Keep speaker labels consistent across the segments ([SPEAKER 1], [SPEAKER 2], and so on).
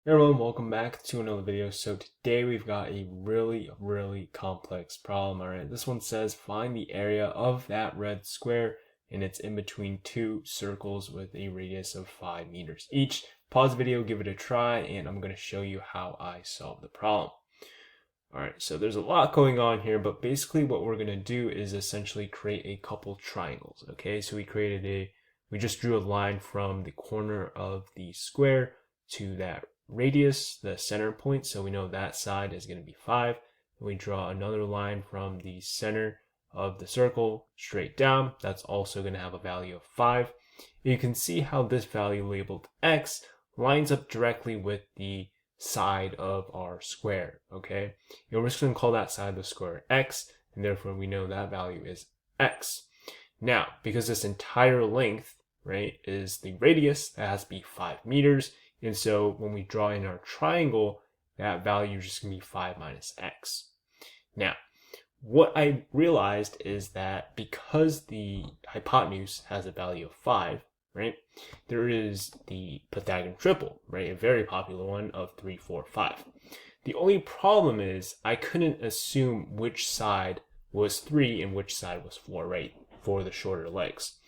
[SPEAKER 1] Hey everyone, welcome back to another video. So today we've got a really complex problem. Alright, this one says find the area of that red square and it's in between two circles with a radius of 5 meters each. Pause the video, give it a try, and I'm going to show you how I solve the problem. Alright, so there's a lot going on here, but basically what we're going to do is essentially create a couple triangles. Okay, so we just drew a line from the corner of the square to that radius, the center point, so we know that side is going to be 5. We draw another line from the center of the circle straight down. That's also going to have a value of 5. You can see how this value labeled x lines up directly with the side of our square. Okay, and we're just going to call that side of the square x, and therefore we know that value is x. Now, because this entire length, right, is the radius, that has to be 5 meters. And so when we draw in our triangle, that value is just going to be 5 minus x. Now, what I realized is that because the hypotenuse has a value of 5, right, there is the Pythagorean triple, right, a very popular one of 3, 4, 5. The only problem is I couldn't assume which side was 3 and which side was 4, right, for the shorter legs,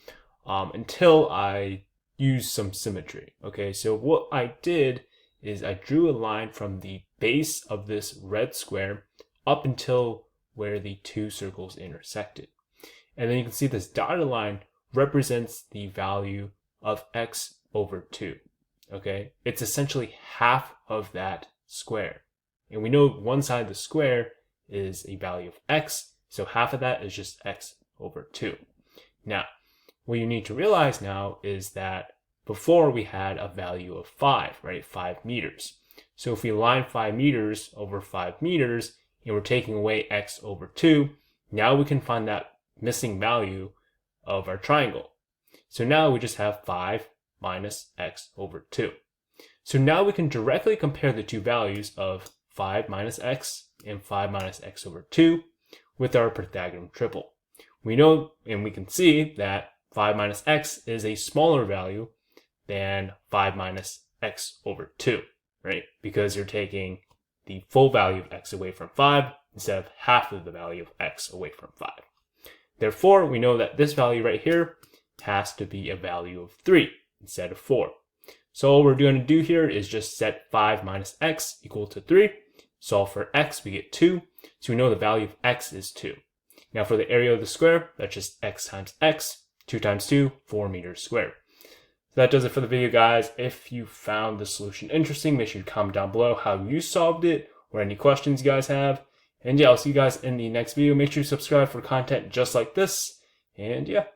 [SPEAKER 1] until I use some symmetry. Okay, so what I did is I drew a line from the base of this red square up until where the two circles intersected. And then you can see this dotted line represents the value of x over 2. Okay, it's essentially half of that square. And we know one side of the square is a value of x, so half of that is just x over 2. Now, what you need to realize now is that before we had a value of 5, right? 5 meters. So if we line 5 meters over 5 meters and we're taking away x over 2, now we can find that missing value of our triangle. So now we just have 5 minus x over 2. So now we can directly compare the two values of 5 minus x and 5 minus x over 2 with our Pythagorean triple. We know and we can see that 5 minus x is a smaller value than 5 minus x over 2, right? Because you're taking the full value of x away from 5 instead of half of the value of x away from 5. Therefore, we know that this value right here has to be a value of 3 instead of 4. So all we're going to do here is just set 5 minus x equal to 3. Solve for x, we get 2. So we know the value of x is 2. Now for the area of the square, that's just x times x. 2 times 2, 4 meters squared. So that does it for the video, guys. If you found the solution interesting, make sure you comment down below how you solved it or any questions you guys have. And yeah, I'll see you guys in the next video. Make sure you subscribe for content just like this. And yeah.